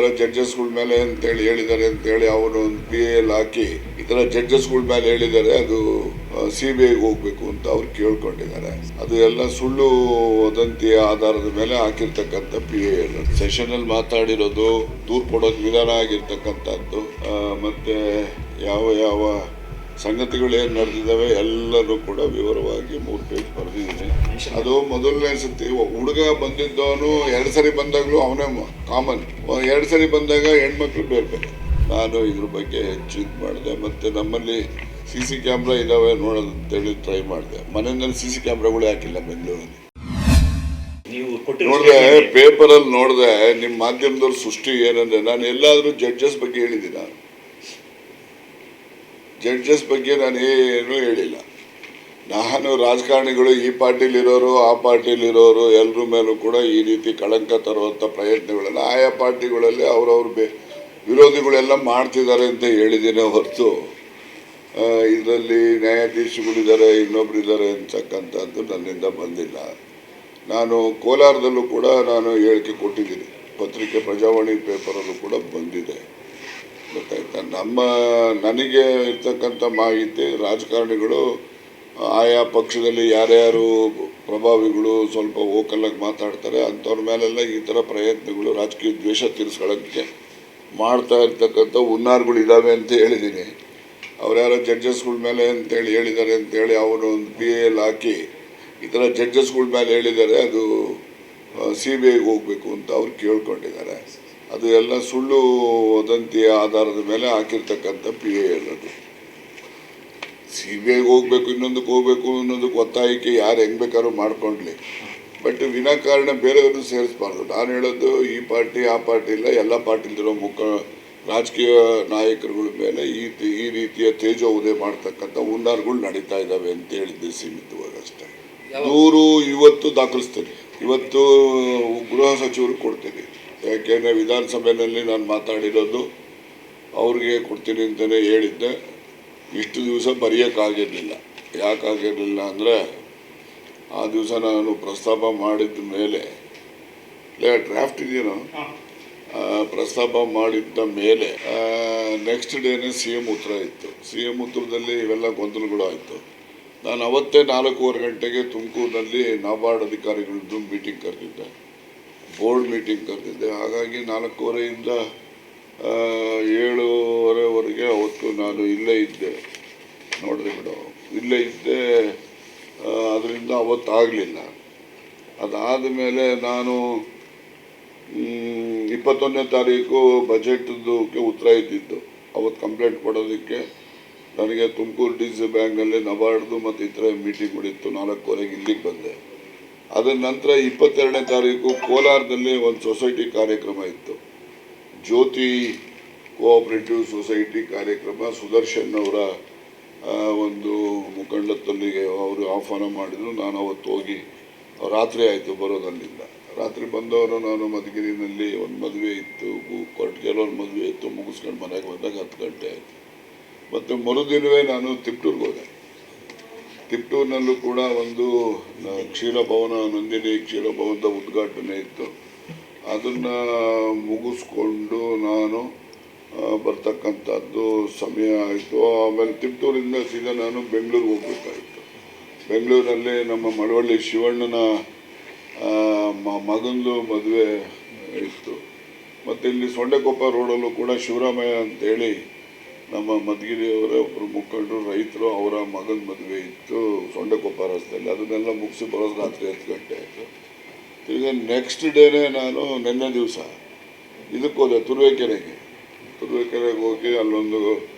ಯಾರೋ ಜಡ್ಜಸ್ಗಳ ಮೇಲೆ ಅಂತೇಳಿ ಹೇಳಿದ್ದಾರೆ ಅಂತೇಳಿ ಅವನು ಒಂದು PIL ಹಾಕಿ ಈ ತರ ಜಡ್ಜಸ್ಗಳ ಮೇಲೆ ಹೇಳಿದ್ದಾರೆ, ಅದು CBIಗೆ ಹೋಗ್ಬೇಕು ಅಂತ ಅವ್ರು ಕೇಳ್ಕೊಂಡಿದ್ದಾರೆ. ಅದು ಎಲ್ಲ ಸುಳ್ಳು ವದಂತಿಯ ಆಧಾರದ ಮೇಲೆ ಹಾಕಿರ್ತಕ್ಕಂಥ PIL. ಸೆಷನ್ ಅಲ್ಲಿ ಮಾತಾಡಿರೋದು, ದೂರು ಕೊಡೋದು ವಿಧಾನ ಆಗಿರ್ತಕ್ಕಂಥದ್ದು, ಮತ್ತೆ ಯಾವ ಯಾವ ಸಂಗತಿಗಳು ಏನು ನಡೆದಿದ್ದಾವೆ ಎಲ್ಲರೂ ಕೂಡ ವಿವರವಾಗಿ 3 ಪೇಜ್ ಬರೆದಿದ್ದೀನಿ. ಅದು ಮೊದಲನೇ ಸತಿ ಹುಡುಗ ಬಂದಿದ್ದವನು 2 ಸರಿ ಬಂದಾಗಲೂ ಅವನೇ ಕಾಮನ್, 2 ಸರಿ ಬಂದಾಗ ಹೆಣ್ಮಕ್ಳು ಬೇರೆ ಬೇರೆ. ನಾನು ಇದ್ರ ಬಗ್ಗೆ ಹೆಚ್ಚು ಇದು ಮಾಡಿದೆ. ಮತ್ತು ನಮ್ಮಲ್ಲಿ CC ಕ್ಯಾಮ್ರಾ ಇದ್ದಾವೆ ನೋಡೋದಂತೇಳಿ ಟ್ರೈ ಮಾಡಿದೆ. ಮನೆಯಲ್ಲಿ CC ಕ್ಯಾಮ್ರಾಗಳೇ ಹಾಕಿಲ್ಲ ಬೆಂಗಳೂರಲ್ಲಿ. ನೋಡಿದೆ, ಪೇಪರಲ್ಲಿ ನೋಡಿದೆ, ನಿಮ್ಮ ಮಾಧ್ಯಮದವ್ರ ಸೃಷ್ಟಿ ಏನಂದರೆ, ನಾನು ಎಲ್ಲಾದರೂ ಜಡ್ಜಸ್ ಬಗ್ಗೆ ಹೇಳಿದ್ದೀನಿ. ಜಡ್ಜಸ್ ಬಗ್ಗೆ ನಾನು ಏನೂ ಹೇಳಿಲ್ಲ. ನಾನು ರಾಜಕಾರಣಿಗಳು ಈ ಪಾರ್ಟಿಲಿರೋರು ಆ ಪಾರ್ಟಿಲಿರೋರು ಎಲ್ಲರ ಮೇಲೂ ಕೂಡ ಈ ರೀತಿ ಕಳಂಕ ತರುವಂಥ ಪ್ರಯತ್ನಗಳನ್ನು ಆಯಾ ಪಾರ್ಟಿಗಳಲ್ಲಿ ಅವರವ್ರ ವಿರೋಧಿಗಳೆಲ್ಲ ಮಾಡ್ತಿದ್ದಾರೆ ಅಂತ ಹೇಳಿದ್ದೇನೆ ಹೊರತು ಇದರಲ್ಲಿ ನ್ಯಾಯಾಧೀಶಗಳಿದ್ದಾರೆ ಇನ್ನೊಬ್ಬರಿದ್ದಾರೆ ಅಂತಕ್ಕಂಥದ್ದು ನನ್ನಿಂದ ಬಂದಿಲ್ಲ. ನಾನು ಕೋಲಾರದಲ್ಲೂ ಕೂಡ ನಾನು ಹೇಳಿಕೆ ಕೊಟ್ಟಿದ್ದೀನಿ, ಪತ್ರಿಕೆ ಪ್ರಜಾವಾಣಿ ಪೇಪರಲ್ಲೂ ಕೂಡ ಬಂದಿದೆ. ಗೊತ್ತಾಯ್ತಾ? ನನಗೆ ಇರ್ತಕ್ಕಂಥ ಮಾಹಿತಿ, ರಾಜಕಾರಣಿಗಳು ಆಯಾ ಪಕ್ಷದಲ್ಲಿ ಯಾರ್ಯಾರು ಪ್ರಭಾವಿಗಳು ಸ್ವಲ್ಪ ಓಕಲ್ಲಾಗಿ ಮಾತಾಡ್ತಾರೆ ಅಂಥವ್ರ ಮೇಲೆಲ್ಲ ಈ ಥರ ಪ್ರಯತ್ನಗಳು, ರಾಜಕೀಯ ದ್ವೇಷ ತೀರಿಸ್ಕೊಳ್ಳೋಕ್ಕೆ ಮಾಡ್ತಾ ಇರ್ತಕ್ಕಂಥ ಹುನ್ನಾರಗಳು ಇದ್ದಾವೆ ಅಂತ ಹೇಳಿದ್ದೀನಿ. ಅವ್ರು ಯಾರೋ ಜಡ್ಜಸ್ಗಳ ಮೇಲೆ ಅಂತೇಳಿ ಹೇಳಿದ್ದಾರೆ ಅಂತೇಳಿ ಅವನು ಒಂದು PIL ಹಾಕಿ ಈ ಥರ ಜಡ್ಜಸ್ಗಳ ಮೇಲೆ ಹೇಳಿದ್ದಾರೆ, ಅದು CBIಗೆ ಹೋಗಬೇಕು ಅಂತ ಅವ್ರು ಕೇಳ್ಕೊಂಡಿದ್ದಾರೆ. ಅದು ಎಲ್ಲ ಸುಳ್ಳು ವದಂತಿಯ ಆಧಾರದ ಮೇಲೆ ಹಾಕಿರ್ತಕ್ಕಂಥ PIL. ಅದು CBIಗೆ ಹೋಗ್ಬೇಕು, ಇನ್ನೊಂದಕ್ಕೆ ಹೋಗ್ಬೇಕು, ಇನ್ನೊಂದಕ್ಕೆ ಒತ್ತಾಯಕ್ಕೆ ಯಾರು ಹೆಂಗೆ ಬೇಕಾದ್ರೂ ಮಾಡ್ಕೊಂಡ್ಲಿ, ಬಟ್ ವಿನಾಕಾರಣ ಬೇರೆಯವ್ರನ್ನ ಸೇರಿಸಬಾರ್ದು. ನಾನು ಹೇಳೋದು ಈ ಪಾರ್ಟಿ ಆ ಪಾರ್ಟಿ ಇಲ್ಲ, ಎಲ್ಲ ಪಾರ್ಟಿಲಿರೋ ರಾಜಕೀಯ ನಾಯಕರುಗಳ ಮೇಲೆ ಈ ರೀತಿಯ ತೇಜೋವಧೆ ಮಾಡ್ತಕ್ಕಂಥ ಹುನ್ನಾರಗಳು ನಡೀತಾ ಇದ್ದಾವೆ ಅಂತ ಹೇಳಿದ್ದೆ ಸೀಮಿತವಾಗಿ ಅಷ್ಟೇ. ದೂರು ಇವತ್ತು ದಾಖಲಿಸ್ತೀನಿ, ಇವತ್ತು ಗೃಹ ಸಚಿವರು ಕೊಡ್ತೀನಿ. ಯಾಕೆಂದರೆ ವಿಧಾನಸಭೆಯಲ್ಲಿ ನಾನು ಮಾತಾಡಿರೋದು ಅವ್ರಿಗೆ ಕೊಡ್ತೀನಿ ಅಂತಲೇ ಹೇಳಿದ್ದೆ. ಇಷ್ಟು ದಿವಸ ಬರೆಯೋಕ್ಕಾಗಿರಲಿಲ್ಲ. ಯಾಕಾಗಿರಲಿಲ್ಲ ಅಂದರೆ, ಆ ದಿವಸ ನಾನು ಪ್ರಸ್ತಾಪ ಮಾಡಿದ ಮೇಲೆ ಡ್ರಾಫ್ಟ್ ಇದೆಯೋ ಪ್ರಸ್ತಾಪ ಮಾಡಿದ್ದ ಮೇಲೆ ನೆಕ್ಸ್ಟ್ ಡೇನೇ CM ಉತ್ತರ ಇತ್ತು. CM ಉತ್ತರದಲ್ಲಿ ಇವೆಲ್ಲ ಗೊಂದಲಗಳು ಆಯಿತು. ನಾನು ಅವತ್ತೇ 4:15 ಗಂಟೆಗೆ ತುಮಕೂರಿನಲ್ಲಿ NABARD ಅಧಿಕಾರಿಗಳದ್ದು ಮೀಟಿಂಗ್ ಕರೆದಿದ್ದೆ, ಬೋರ್ಡ್ ಮೀಟಿಂಗ್ ಕರೆದಿದ್ದೆ. ಹಾಗಾಗಿ 4:15ರಿಂದ 7:30ವರೆಗೆ ಅವತ್ತು ನಾನು ಇಲ್ಲೇ ಇದ್ದೆ. ನೋಡಿದೆ ಬಿಡು, ಇಲ್ಲೇ ಇದ್ದೆ. ಅದರಿಂದ ಅವತ್ತಾಗಲಿಲ್ಲ. ಅದಾದ ಮೇಲೆ ನಾನು 21ನೇ ತಾರೀಕು ಬಜೆಟ್ದಕ್ಕೆ ಉತ್ತರ ಇದ್ದಿದ್ದು. ಅವತ್ತು ಕಂಪ್ಲೇಂಟ್ ಕೊಡೋದಕ್ಕೆ ನನಗೆ ತುಮಕೂರು DC ಬ್ಯಾಂಕ್ನಲ್ಲಿ NABARDದು ಮತ್ತು ಇತರ ಮೀಟಿಂಗ್ ಮಾಡಿತ್ತು. 4:15ಗೆ ಇಲ್ಲಿಗೆ ಬಂದೆ. ಅದರ ನಂತರ 22ನೇ ತಾರೀಕು ಕೋಲಾರದಲ್ಲಿ ಒಂದು ಸೊಸೈಟಿ ಕಾರ್ಯಕ್ರಮ ಇತ್ತು, ಜ್ಯೋತಿ ಕೋಆಪರೇಟಿವ್ ಸೊಸೈಟಿ ಕಾರ್ಯಕ್ರಮ. ಸುದರ್ಶನ್ ಅವರ ಒಂದು ಮುಖಂಡತ್ವದಲ್ಲಿಗೆ ಅವರು ಆಹ್ವಾನ ಮಾಡಿದರು. ನಾನು ಅವತ್ತು ಹೋಗಿ, ರಾತ್ರಿ ಆಯಿತು ಬರೋದಲ್ಲಿಂದ. ರಾತ್ರಿ ಬಂದವರು ನಾನು ಮಧುಗಿರಿನಲ್ಲಿ ಒಂದು ಮದುವೆ ಇತ್ತು, ಕೊರಟಗೆರೆಯವ್ರ ಮದುವೆ ಇತ್ತು, ಮುಗಿಸ್ಕೊಂಡು ಮನೆಗೆ ಬಂದಾಗ 10 ಗಂಟೆ ಆಯಿತು. ಮತ್ತು ಮರುದಿನವೇ ನಾನು ತಿಪ್ಟೂರಿಗೆ ಹೋದೆ. ತಿಪ್ಟೂರಿನಲ್ಲೂ ಕೂಡ ಒಂದು ಕ್ಷೀರಭವನ, ನಂದಿನಿ ಕ್ಷೀರಭವನದ ಉದ್ಘಾಟನೆ ಇತ್ತು. ಅದನ್ನು ಮುಗಿಸ್ಕೊಂಡು ನಾನು ಬರ್ತಕ್ಕಂಥದ್ದು ಸಮಯ ಆಯಿತು. ಆಮೇಲೆ ತಿಪ್ಟೂರಿಂದ ಸೀದಾ ನಾನು ಬೆಂಗಳೂರಿಗೆ ಹೋಗ್ಬೇಕಾಯಿತು. ಬೆಂಗಳೂರಲ್ಲಿ ನಮ್ಮ ಮಳವಳ್ಳಿ ಶಿವಣ್ಣನ ಮಗಂದು ಮದುವೆ ಇತ್ತು. ಮತ್ತು ಇಲ್ಲಿ ಸೊಂಡೆಕೊಪ್ಪ ರೋಡಲ್ಲೂ ಕೂಡ ಶಿವರಾಮಯ್ಯ ಅಂತೇಳಿ ನಮ್ಮ ಮಧುಗಿರಿಯವರ ಒಬ್ಬರು ಮುಖಂಡರು, ರೈತರು, ಅವರ ಮಗನ ಮದುವೆ ಇತ್ತು ಸೊಂಡೆಕೊಪ್ಪ ರಸ್ತೆಯಲ್ಲಿ. ಅದನ್ನೆಲ್ಲ ಮುಗಿಸಿ ಬರೋದು ರಾತ್ರಿ 10 ಗಂಟೆ ಆಯಿತು. ಈಗ ನೆಕ್ಸ್ಟ್ ಡೇನೇ ನಾನು ನಿನ್ನೆ ದಿವಸ ಇದಕ್ಕೆ ಹೋದೆ, ತುರುವೇಕೆರೆಗೆ ಹೋಗಿ ಅಲ್ಲೊಂದು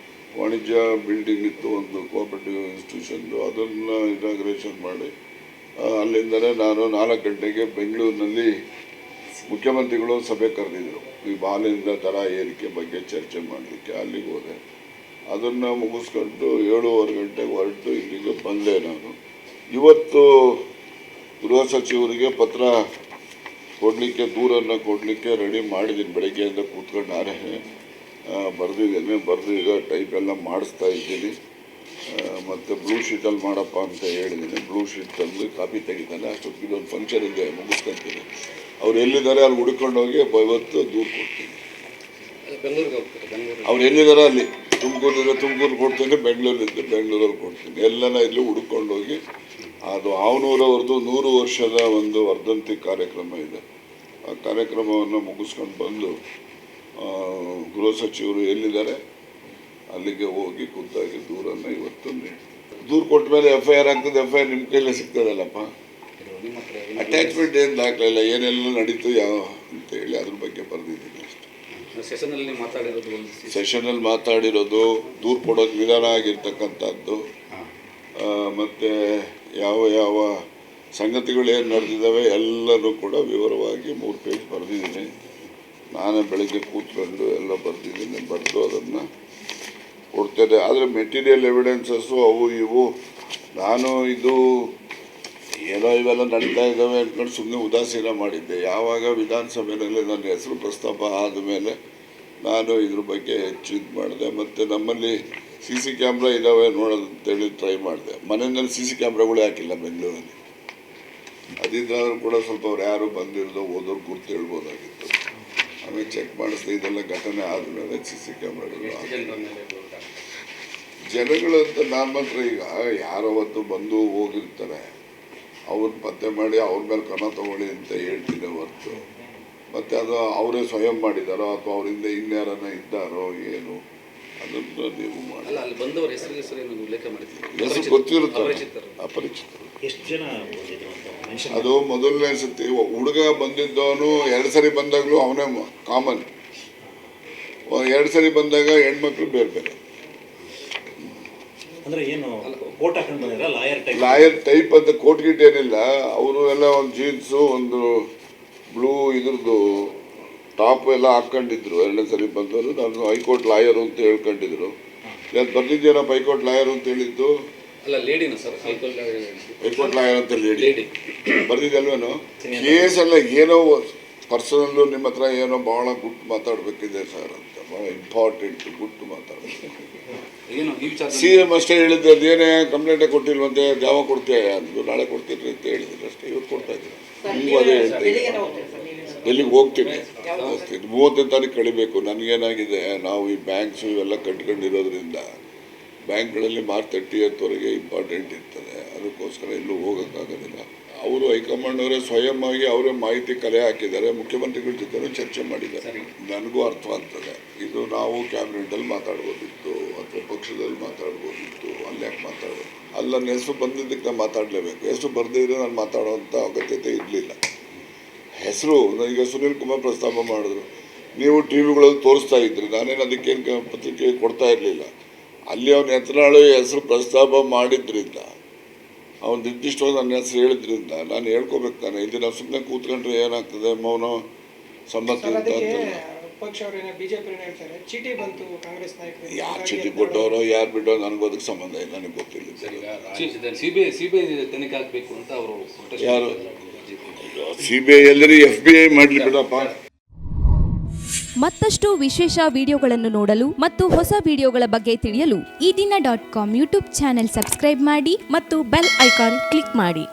ವಾಣಿಜ್ಯ ಬಿಲ್ಡಿಂಗ್ ಇತ್ತು, ಒಂದು ಕೋಆಪರೇಟಿವ್ ಇನ್ಸ್ಟಿಟ್ಯೂಷನ್ದು. ಅದನ್ನು ಇನಾಗ್ರೇಷನ್ ಮಾಡಿ ಅಲ್ಲಿಂದಲೇ ನಾನು 4 ಗಂಟೆಗೆ ಬೆಂಗಳೂರಿನಲ್ಲಿ ಮುಖ್ಯಮಂತ್ರಿಗಳು ಸಭೆ ಕರೆದಿದ್ದರು, ಈ ಹಾಲಿನ ದರ ಏರಿಕೆ ಬಗ್ಗೆ ಚರ್ಚೆ ಮಾಡಲಿಕ್ಕೆ. ಅಲ್ಲಿಗೆ ಹೋದೆ. ಅದನ್ನು ಮುಗಿಸ್ಕೊಂಡು 7:15 ಗಂಟೆಗೆ ಹೊರಟು ಇಲ್ಲಿಗೆ ಬಂದೆ. ನಾನು ಇವತ್ತು ಗೃಹ ಸಚಿವರಿಗೆ ಪತ್ರ ಕೊಡಲಿಕ್ಕೆ, ದೂರನ್ನು ಕೊಡಲಿಕ್ಕೆ ರೆಡಿ ಮಾಡಿದ್ದೀನಿ. ಬೆಳಗ್ಗೆಯಿಂದ ಕೂತ್ಕೊಂಡು ನಾನೇ ಬರೆದಿದ್ದೇನೆ. ಬರೆದು ಈಗ ಟೈಪ್ ಎಲ್ಲ ಮಾಡಿಸ್ತಾ ಇದ್ದೀನಿ. ಮತ್ತು ಬ್ಲೂ ಶೀಟಲ್ಲಿ ಮಾಡಪ್ಪ ಅಂತ ಹೇಳಿದ್ದೀನಿ. ಬ್ಲೂ ಶೀಟ್ ತಂದು ಕಾಪಿ ತೆಗಿತಾನೆ. ಅಷ್ಟೊತ್ತಿಗೆ ಒಂದು ಫಂಕ್ಷನ್ ಇದೆ, ಮುಗಿಸ್ಕೊತೀನಿ. ಅವ್ರು ಎಲ್ಲಿದ್ದಾರೆ ಅಲ್ಲಿ ಹುಡ್ಕೊಂಡು ಹೋಗಿ ಇವತ್ತು ದೂರು ಕೊಡ್ತೀನಿ. ಅವ್ರು ಎಲ್ಲಿದಾರೋ ಅಲ್ಲಿ, ತುಮಕೂರು ಕೊಡ್ತೀನಿ, ಬೆಂಗಳೂರಿದ್ದೆ ಬೆಂಗಳೂರಲ್ಲಿ ಕೊಡ್ತೀನಿ, ಎಲ್ಲನ ಇಲ್ಲಿ ಹುಡ್ಕೊಂಡು ಹೋಗಿ ಅದು ಅವನೂರವ್ರದ್ದು 100 ವರ್ಷದ ಒಂದು ವರ್ಧಂತಿ ಕಾರ್ಯಕ್ರಮ ಇದೆ. ಆ ಕಾರ್ಯಕ್ರಮವನ್ನು ಮುಗಿಸ್ಕೊಂಡು ಬಂದು ಗೃಹ ಸಚಿವರು ಎಲ್ಲಿದ್ದಾರೆ ಅಲ್ಲಿಗೆ ಹೋಗಿ ಖುದ್ದಾಗಿ ದೂರನ್ನು ಇವತ್ತು ದೂರು ಕೊಟ್ಟ ಮೇಲೆ FIR ಆಗ್ತದೆ. FIR ನಿಮ್ಮ ಕೈಲೇ ಸಿಗ್ತದಲ್ಲಪ್ಪ. ಅಟ್ಯಾಚ್ಮೆಂಟ್ ಏನು ದಾಖಲಿಲ್ಲ, ಏನೆಲ್ಲ ನಡೀತು ಯಾವ ಅಂತೇಳಿ ಅದ್ರ ಬಗ್ಗೆ ಬರೆದಿದ್ದೀನಿ ಅಷ್ಟೇ. ಸೆಷನಲ್ಲಿ ಮಾತಾಡಿರೋದು, ದೂರು ಕೊಡೋದು ವಿಧಾನ ಆಗಿರ್ತಕ್ಕಂಥದ್ದು, ಮತ್ತು ಯಾವ ಸಂಗತಿಗಳು ಏನು ನಡೆದಿದ್ದಾವೆ ಎಲ್ಲನೂ ಕೂಡ ವಿವರವಾಗಿ 3 ಪೇಜ್ ಬರೆದಿದ್ದೀನಿ. ನಾನೇ ಬೆಳಗ್ಗೆ ಕೂತ್ಕೊಂಡು ಎಲ್ಲ ಬರೆದಿದ್ದೀನಿ, ಬರೆದು ಅದನ್ನು ಕೊಡ್ತೇನೆ. ಆದರೆ ಮೆಟೀರಿಯಲ್ ಎವಿಡೆನ್ಸಸ್ಸು ಅವು ಇವು ನಾನು ಇದು ಏನೋ ಇವೆಲ್ಲ ನಡೀತಾ ಇದ್ದಾವೆ ಅಂದ್ಕೊಂಡು ಸುಮ್ಮನೆ ಉದಾಸೀನ ಮಾಡಿದ್ದೆ. ಯಾವಾಗ ವಿಧಾನಸಭೆಯಲ್ಲಿ ನನ್ನ ಹೆಸರು ಪ್ರಸ್ತಾಪ ಆದಮೇಲೆ ನಾನು ಇದ್ರ ಬಗ್ಗೆ ಹೆಚ್ಚು ಇದು ಮಾಡಿದೆ. ಮತ್ತು ನಮ್ಮಲ್ಲಿ CC ಕ್ಯಾಮ್ರಾ ಇದ್ದಾವೆ ನೋಡೋದಂತೇಳಿ ಟ್ರೈ ಮಾಡಿದೆ. ಮನೆಯಲ್ಲಿ CC ಕ್ಯಾಮ್ರಾಗಳೇ ಹಾಕಿಲ್ಲ ಬೆಂಗಳೂರಲ್ಲಿ. ಅದಿದ್ದಾದ್ರೂ ಕೂಡ ಸ್ವಲ್ಪ ಅವ್ರು ಯಾರು ಬಂದಿರೋದು ಓದೋರು ಗುರ್ತು ಹೇಳ್ಬೋದಾಗಿತ್ತು. ಆಮೇಲೆ ಚೆಕ್ ಮಾಡಿಸ್ದೆ, ಇದೆಲ್ಲ ಘಟನೆ ಆದಮೇಲೆ CC ಕ್ಯಾಮ್ರಾಗಳು ಜನಗಳು ಅಂತ ನಾನು ಮಾತ್ರ ಈಗ ಯಾರೋ ಹೊತ್ತು ಬಂದು ಹೋಗಿರ್ತಾರೆ, ಅವ್ರನ್ನ ಪತ್ತೆ ಮಾಡಿ ಅವ್ರ ಮೇಲೆ ಕ್ರಮ ತಗೊಳ್ಳಿ ಅಂತ ಹೇಳ್ತೀನಿ ಹೊರತು, ಮತ್ತು ಅದು ಅವರೇ ಸ್ವಯಂ ಮಾಡಿದಾರೋ ಅಥವಾ ಅವರಿಂದ ಇನ್ಯಾರನ್ನ ಇದ್ದಾರೋ ಏನು ಅದನ್ನು ನೀವು ಮಾಡಿ. ಹೆಸರು ಗೊತ್ತಿರುತ್ತಾರೆ, ಅಪರಿಚಿತರು. ಅದು ಮೊದಲನೇ ಸತಿ ಹುಡುಗ ಬಂದಿದ್ದವನು 2 ಸರಿ ಬಂದಾಗಲೂ ಅವನೇ ಕಾಮನ್. 2 ಸರಿ ಬಂದಾಗ ಹೆಣ್ಮಕ್ಳು ಬೇರೆ ಬೇರೆ. ಲಾಯರ್ ಟೈಪ್ ಅಂತ ಕೋಟ್ ಗಿಟ್ ಏನಿಲ್ಲ. ಅವರು ಎಲ್ಲ ಒಂದು ಜೀನ್ಸು, ಒಂದು ಬ್ಲೂ ಇದ್ರದ್ದು ಟಾಪ್ ಎಲ್ಲ ಹಾಕ್ಕೊಂಡಿದ್ರು. 2ನೇ ಸರಿ ಬಂದವರು ನಾನು ಹೈಕೋರ್ಟ್ ಲಾಯರು ಅಂತ ಹೇಳ್ಕೊಂಡಿದ್ರು. ಅದು ಬರ್ದಿದ್ದೇನಪ್ಪ ಹೈಕೋರ್ಟ್ ಲಾಯರ್ ಅಂತ ಹೇಳಿದ್ದು? ಹೈಕೋರ್ಟ್ ಲಾಯರ್ ಅಂತ ಲೇಡಿ ಬರ್ದಿದ್ದಲ್ವೇನೋ. ಕೇಸ್ ಎಲ್ಲ ಏನೋ ಪರ್ಸನಲ್ಲು ನಿಮ್ಮ ಹತ್ರ ಏನೋ ಭಾಳ ಗುಟ್ಟು ಮಾತಾಡಬೇಕಿದೆ ಸರ್ ಅಂತ, ಭಾಳ ಇಂಪಾರ್ಟೆಂಟ್ ಗುಟ್ಟು ಮಾತಾಡಬೇಕು. CM ಅಷ್ಟೇ ಹೇಳಿದ್ದು, ಅದೇನೇ ಕಂಪ್ಲೇಂಟೇ ಕೊಟ್ಟಿಲ್ವಂತೆ, ಯಾವ ಕೊಡ್ತೀಯ ಅಂದ್ರು. ನಾಳೆ ಕೊಡ್ತೀನಿ ಅಂತ ಹೇಳಿದ್ರು ಅಷ್ಟೇ. ಇವತ್ತು ಕೊಡ್ತಾ ಇದ್ದೀನಿ. ನಿಮಗೂ ಅದೇ ಹೇಳ್ತೀನಿ, ಎಲ್ಲಿಗೆ ಹೋಗ್ತೀನಿ 30ನೇ ತಾರೀಕು ಕಳಿಬೇಕು. ನನಗೇನಾಗಿದೆ, ನಾವು ಈ ಬ್ಯಾಂಕ್ಸು ಇವೆಲ್ಲ ಕಟ್ಕೊಂಡಿರೋದ್ರಿಂದ ಬ್ಯಾಂಕ್ಗಳಲ್ಲಿ ಮಾರ್ಚ್ 30th ಇಂಪಾರ್ಟೆಂಟ್ ಇರ್ತದೆ. ಅದಕ್ಕೋಸ್ಕರ ಎಲ್ಲೂ ಹೋಗೋಕ್ಕಾಗೋದಿಲ್ಲ. ಅವರು ಹೈಕಮಾಂಡ್ನವರೇ ಸ್ವಯಂ ಆಗಿ ಅವರೇ ಮಾಹಿತಿ ಕಲೆ ಹಾಕಿದ್ದಾರೆ. ಮುಖ್ಯಮಂತ್ರಿಗಳ ಜೊತೆ ಚರ್ಚೆ ಮಾಡಿದ್ದಾರೆ. ನನಗೂ ಅರ್ಥ ಆಗ್ತದೆ. ಇದು ನಾವು ಕ್ಯಾಬಿನೆಟಲ್ಲಿ ಮಾತಾಡ್ಬೋದಿತ್ತು ಅಥವಾ ಪಕ್ಷದಲ್ಲಿ ಮಾತಾಡ್ಬೋದಿತ್ತು. ಅಲ್ಲಿ ಯಾಕೆ ಮಾತಾಡೋದು? ಅಲ್ಲಿ ನನ್ನ ಹೆಸರು ಬಂದಿದ್ದಕ್ಕೆ ನಾನು ಮಾತಾಡಲೇಬೇಕು. ಹೆಸರು ಬರೆದಿದ್ರೆ ನಾನು ಮಾತಾಡೋವಂಥ ಅಗತ್ಯತೆ ಇರಲಿಲ್ಲ. ಹೆಸರು ಈಗ ಸುನೀಲ್ ಕುಮಾರ್ ಪ್ರಸ್ತಾಪ ಮಾಡಿದ್ರು, ನೀವು TVಗಳಲ್ಲಿ ತೋರಿಸ್ತಾ ಇದ್ರಿ, ನಾನೇನು ಅದಕ್ಕೇನು ಪತ್ರಿಕೆ ಕೊಡ್ತಾ ಇರಲಿಲ್ಲ. ಅಲ್ಲಿ ಅವನ ಹೆಸರು ಪ್ರಸ್ತಾಪ ಮಾಡಿದ್ರಿಂದ, ಅವನು ನಿರ್ದಿಷ್ಟವಾಗಿ ನನ್ನ ಹೆಸರು ಹೇಳಿದ್ರಿಂದ ನಾನು ಹೇಳ್ಕೋಬೇಕು ತಾನೆ. ಇದು ನಾವು ಸುಮ್ಮನೆ ಕೂತ್ಕೊಂಡ್ರೆ ಏನಾಗ್ತದೆ, ಮೌನ ಸಮ್ಮತಿ ಅಂತ. ಯಾರು ಚೀಟಿ ಕೊಟ್ಟವರು ಯಾರು ಬಿಟ್ಟೋ ನನಗೂ ಅದಕ್ಕೆ ಸಂಬಂಧ ಇಲ್ಲ, ನನಗೆ ಗೊತ್ತಿಲ್ಲ. ಯಾರು CBI ಎಲ್ಲರೂ FBI ಮಾಡಲಿ ಬಿಡಪ್ಪ. ಮತ್ತಷ್ಟು ವಿಶೇಷ ವಿಡಿಯೋಗಳನ್ನು ನೋಡಲು ಮತ್ತು ಹೊಸ ವಿಡಿಯೋಗಳ ಬಗ್ಗೆ ತಿಳಿಯಲು EDina.com ಯೂಟ್ಯೂಬ್ ಚಾನೆಲ್ ಸಬ್ಸ್ಕ್ರೈಬ್ ಮಾಡಿ ಮತ್ತು ಬೆಲ್ ಐಕಾನ್ ಕ್ಲಿಕ್ ಮಾಡಿ.